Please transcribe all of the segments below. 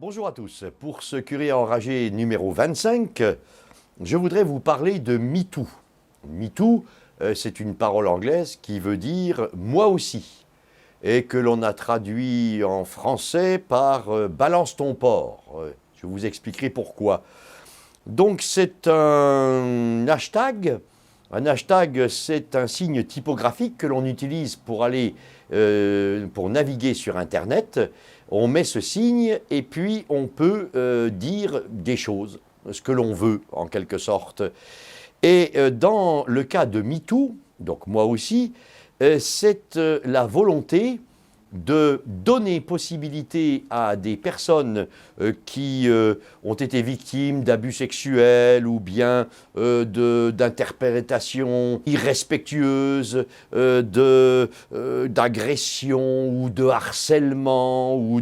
Bonjour à tous. Pour ce Curé enragé numéro 25, je voudrais vous parler de MeToo. MeToo, c'est une parole anglaise qui veut dire « moi aussi » et que l'on a traduit en français par « balance ton porc ». Je vous expliquerai pourquoi. Donc c'est un hashtag. Un hashtag, c'est un signe typographique que l'on utilise pour pour naviguer sur Internet. On met ce signe et puis on peut dire des choses, ce que l'on veut en quelque sorte. Et dans le cas de MeToo, donc moi aussi, c'est la volonté de donner possibilité à des personnes qui ont été victimes d'abus sexuels ou bien d'interprétations irrespectueuses, d'agressions ou de harcèlement ou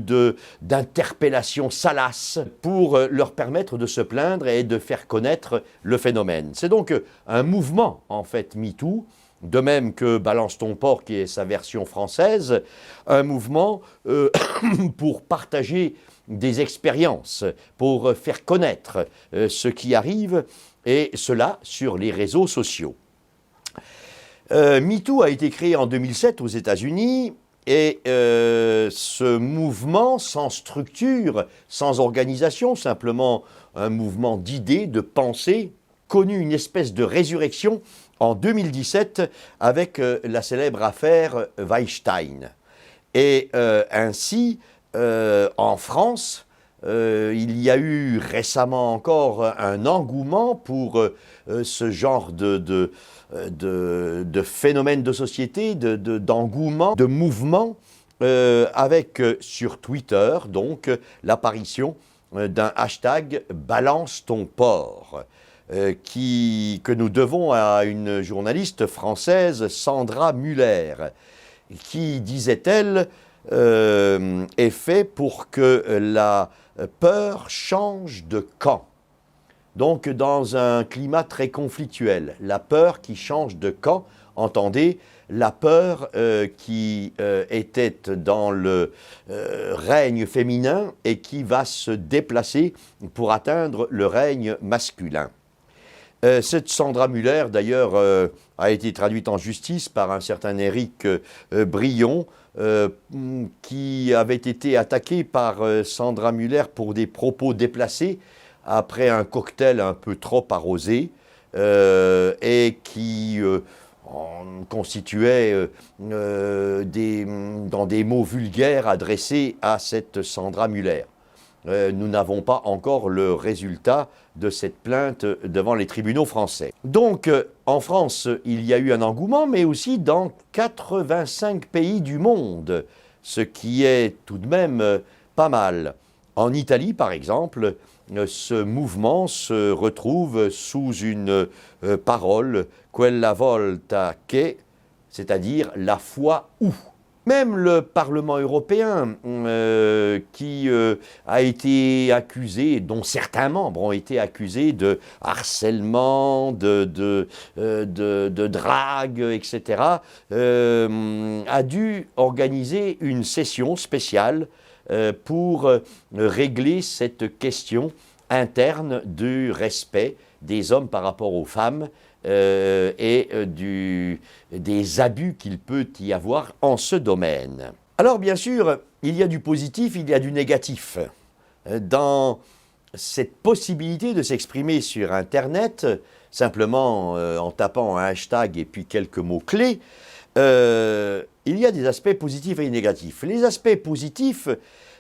d'interpellations salaces pour leur permettre de se plaindre et de faire connaître le phénomène. C'est donc un mouvement, en fait, MeToo, de même que Balance ton porc, qui est sa version française, un mouvement pour partager des expériences, pour faire connaître ce qui arrive, et cela sur les réseaux sociaux. MeToo a été créé en 2007 aux États-Unis, et ce mouvement sans structure, sans organisation, simplement un mouvement d'idées, de pensées, connu une espèce de résurrection en 2017 avec la célèbre affaire Weinstein. Et ainsi, en France, il y a eu récemment encore un engouement pour ce genre de phénomène de société, d'engouement, de mouvement, avec sur Twitter, donc, l'apparition d'un hashtag « Balance ton porc ». Que nous devons à une journaliste française, Sandra Muller, qui, disait-elle, est fait pour que la peur change de camp. Donc dans un climat très conflictuel, la peur qui change de camp, entendez, la peur qui était dans le règne féminin et qui va se déplacer pour atteindre le règne masculin. Cette Sandra Muller, d'ailleurs, a été traduite en justice par un certain Éric Brion, qui avait été attaqué par Sandra Muller pour des propos déplacés après un cocktail un peu trop arrosé et qui constituait dans des mots vulgaires adressés à cette Sandra Muller. Nous n'avons pas encore le résultat de cette plainte devant les tribunaux français. Donc, en France, il y a eu un engouement, mais aussi dans 85 pays du monde, ce qui est tout de même pas mal. En Italie, par exemple, ce mouvement se retrouve sous une parole « quella volta che », c'est-à-dire « la fois où ». Même le Parlement européen, qui a été accusé, dont certains membres ont été accusés de harcèlement, de drague, etc., a dû organiser une session spéciale pour régler cette question interne du respect des hommes par rapport aux femmes, et des abus qu'il peut y avoir en ce domaine. Alors bien sûr, il y a du positif, il y a du négatif. Dans cette possibilité de s'exprimer sur Internet, simplement en tapant un hashtag et puis quelques mots-clés, il y a des aspects positifs et négatifs. Les aspects positifs,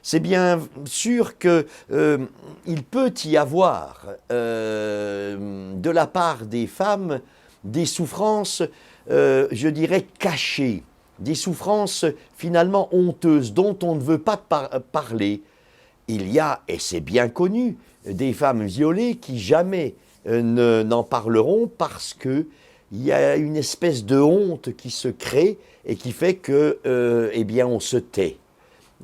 c'est bien sûr qu'il peut y avoir, de la part des femmes, des souffrances, je dirais, cachées, des souffrances finalement honteuses, dont on ne veut pas parler. Il y a, et c'est bien connu, des femmes violées qui jamais n'en parleront parce qu'il y a une espèce de honte qui se crée et qui fait que, eh bien, on se tait.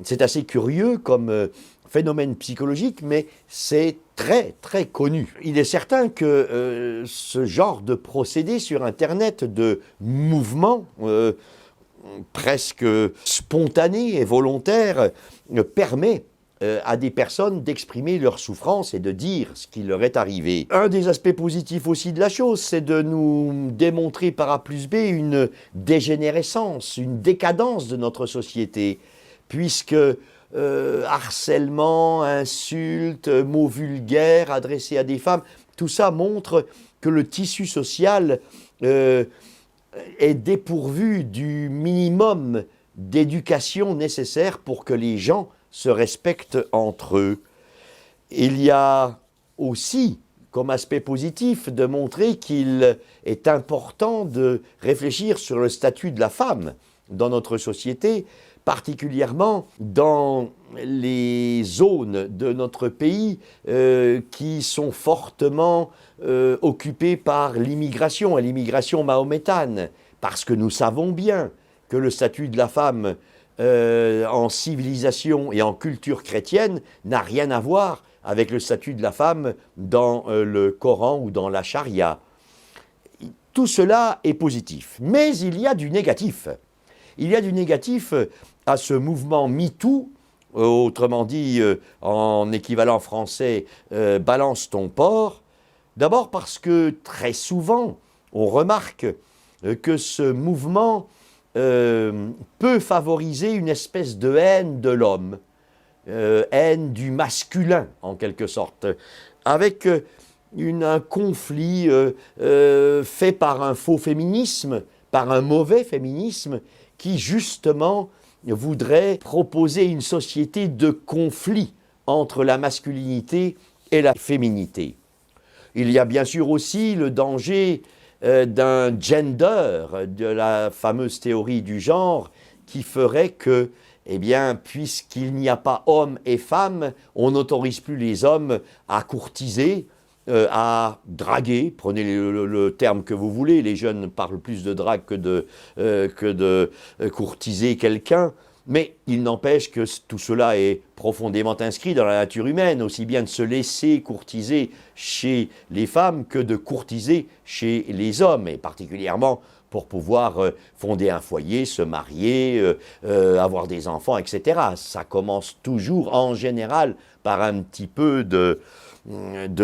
C'est assez curieux comme phénomène psychologique, mais c'est très, très connu. Il est certain que ce genre de procédé sur Internet, de mouvement presque spontané et volontaire, permet à des personnes d'exprimer leur souffrance et de dire ce qui leur est arrivé. Un des aspects positifs aussi de la chose, c'est de nous démontrer par A plus B une dégénérescence, une décadence de notre société, puisque harcèlement, insultes, mots vulgaires adressés à des femmes, tout ça montre que le tissu social est dépourvu du minimum d'éducation nécessaire pour que les gens se respectent entre eux. Il y a aussi, comme aspect positif, de montrer qu'il est important de réfléchir sur le statut de la femme dans notre société, particulièrement dans les zones de notre pays qui sont fortement occupées par l'immigration, et l'immigration mahométane, parce que nous savons bien que le statut de la femme en civilisation et en culture chrétienne n'a rien à voir avec le statut de la femme dans le Coran ou dans la charia. Tout cela est positif, mais il y a du négatif. Il y a du négatif à ce mouvement MeToo, autrement dit en équivalent français balance ton porc. D'abord parce que très souvent on remarque que ce mouvement peut favoriser une espèce de haine de l'homme, haine du masculin en quelque sorte, avec un conflit fait par un faux féminisme, par un mauvais féminisme qui justement voudrait proposer une société de conflit entre la masculinité et la féminité. Il y a bien sûr aussi le danger d'un gender, de la fameuse théorie du genre, qui ferait que, eh bien, puisqu'il n'y a pas hommes et femmes, on n'autorise plus les hommes à courtiser, à draguer, prenez le terme que vous voulez, les jeunes parlent plus de drague que de courtiser quelqu'un, mais il n'empêche que tout cela est profondément inscrit dans la nature humaine, aussi bien de se laisser courtiser chez les femmes que de courtiser chez les hommes, et particulièrement pour pouvoir fonder un foyer, se marier, avoir des enfants, etc. Ça commence toujours en général par un petit peu de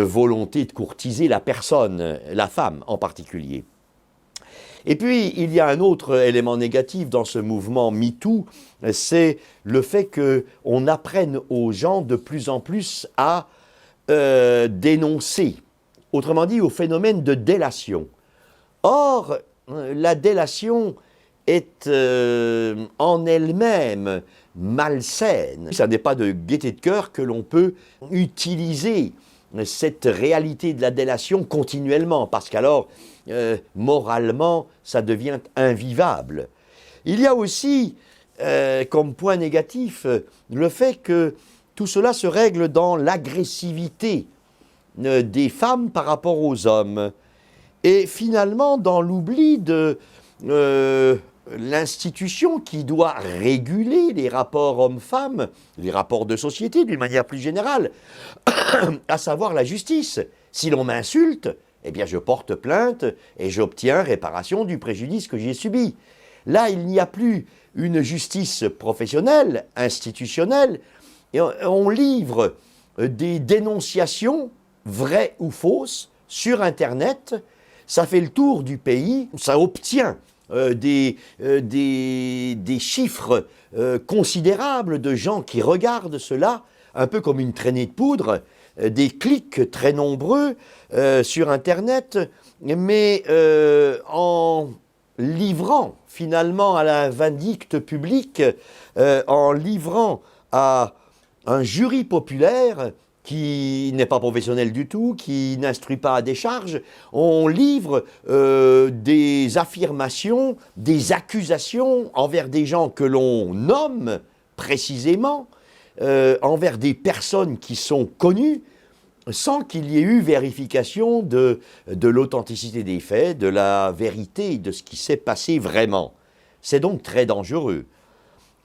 volonté de courtiser la personne, la femme en particulier. Et puis, il y a un autre élément négatif dans ce mouvement MeToo, c'est le fait qu'on apprenne aux gens de plus en plus à dénoncer, autrement dit au phénomène de délation. Or, la délation est en elle-même malsaine. Ça n'est pas de gaieté de cœur que l'on peut utiliser cette réalité de la délation continuellement, parce qu'alors, moralement, ça devient invivable. Il y a aussi, comme point négatif, le fait que tout cela se règle dans l'agressivité des femmes par rapport aux hommes, et finalement dans l'oubli de l'institution qui doit réguler les rapports hommes-femmes, les rapports de société d'une manière plus générale, à savoir la justice. Si l'on m'insulte, eh bien je porte plainte et j'obtiens réparation du préjudice que j'ai subi. Là, il n'y a plus une justice professionnelle, institutionnelle, et on livre des dénonciations, vraies ou fausses, sur Internet. Ça fait le tour du pays, ça obtient des chiffres considérables de gens qui regardent cela, un peu comme une traînée de poudre, des clics très nombreux sur Internet, mais en livrant finalement à la vindicte publique, en livrant à un jury populaire qui n'est pas professionnel du tout, qui n'instruit pas à des charges, on livre des affirmations, des accusations envers des gens que l'on nomme précisément, envers des personnes qui sont connues, sans qu'il y ait eu vérification de l'authenticité des faits, de la vérité, de ce qui s'est passé vraiment. C'est donc très dangereux.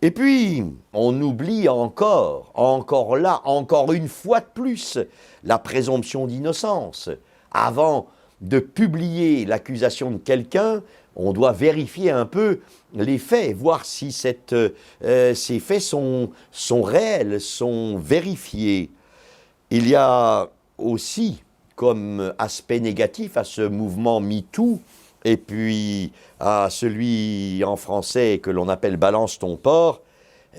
Et puis, on oublie encore là, encore une fois de plus, la présomption d'innocence. Avant de publier l'accusation de quelqu'un, on doit vérifier un peu les faits, voir si ces faits sont réels, sont vérifiés. Il y a aussi comme aspect négatif à ce mouvement MeToo, et puis à celui en français que l'on appelle Balance ton porc,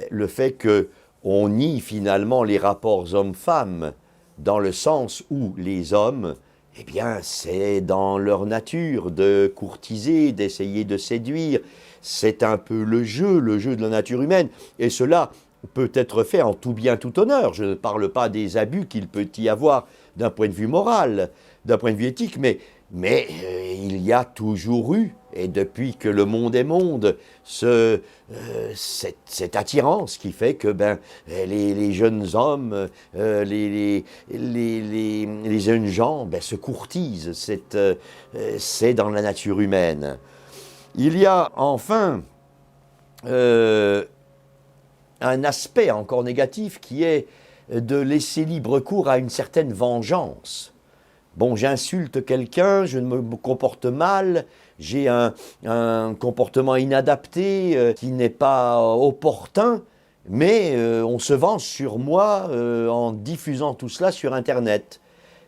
le fait qu'on nie finalement les rapports hommes-femmes, dans le sens où les hommes, eh bien, c'est dans leur nature de courtiser, d'essayer de séduire. C'est un peu le jeu de la nature humaine. Et cela peut être fait en tout bien, tout honneur. Je ne parle pas des abus qu'il peut y avoir d'un point de vue moral, d'un point de vue éthique, mais il y a toujours eu, et depuis que le monde est monde, cette attirance qui fait que les jeunes hommes, les jeunes gens se courtisent. C'est dans la nature humaine. Il y a enfin un aspect encore négatif qui est de laisser libre cours à une certaine vengeance. Bon, j'insulte quelqu'un, je me comporte mal, j'ai un comportement inadapté qui n'est pas opportun, mais on se venge sur moi en diffusant tout cela sur Internet.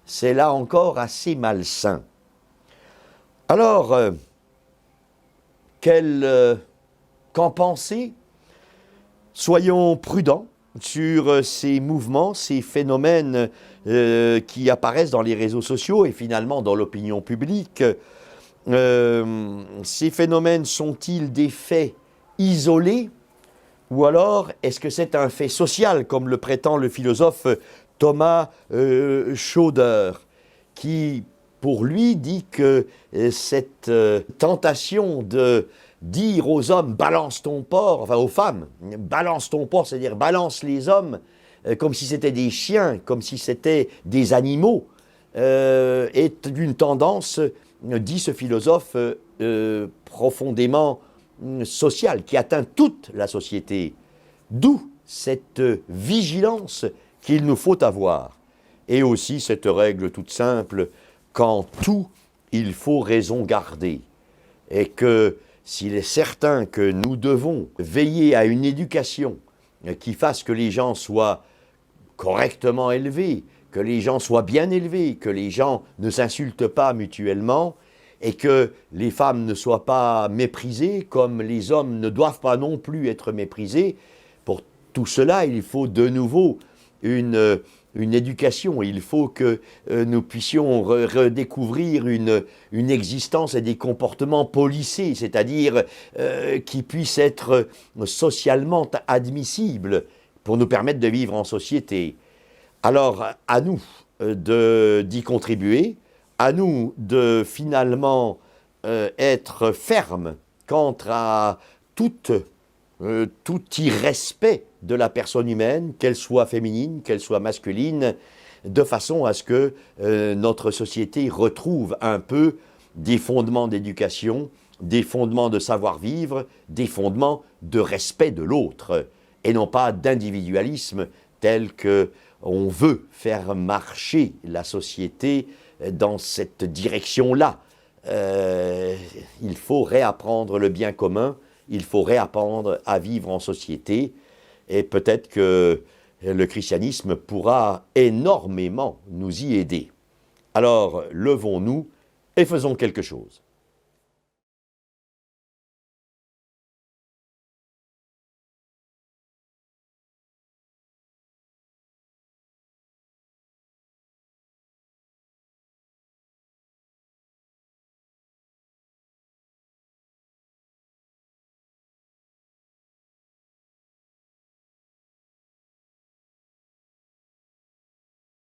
C'est là encore assez malsain. Alors, qu'en penser? Soyons prudents sur ces mouvements, ces phénomènes qui apparaissent dans les réseaux sociaux et finalement dans l'opinion publique. Ces phénomènes sont-ils des faits isolés ou alors est-ce que c'est un fait social comme le prétend le philosophe Thomas Schauder qui pour lui dit que cette tentation de dire aux hommes « balance ton porc », enfin aux femmes « balance ton porc », c'est-à-dire « balance les hommes », comme si c'était des chiens, comme si c'était des animaux, est d'une tendance, dit ce philosophe, profondément sociale, qui atteint toute la société. D'où cette vigilance qu'il nous faut avoir. Et aussi cette règle toute simple, qu'en tout, il faut raison garder. Et que s'il est certain que nous devons veiller à une éducation qui fasse que les gens soient correctement élevés, que les gens soient bien élevés, que les gens ne s'insultent pas mutuellement et que les femmes ne soient pas méprisées comme les hommes ne doivent pas non plus être méprisés. Pour tout cela, il faut de nouveau une éducation. Il faut que nous puissions redécouvrir une existence et des comportements policés, c'est-à-dire qui puissent être socialement admissibles pour nous permettre de vivre en société. Alors, à nous d'y contribuer, à nous de finalement être fermes quant à tout irrespect de la personne humaine, qu'elle soit féminine, qu'elle soit masculine, de façon à ce que notre société retrouve un peu des fondements d'éducation, des fondements de savoir-vivre, des fondements de respect de l'autre, et non pas d'individualisme tel qu'on veut faire marcher la société dans cette direction-là. Il faut réapprendre le bien commun, il faut réapprendre à vivre en société, et peut-être que le christianisme pourra énormément nous y aider. Alors, levons-nous et faisons quelque chose.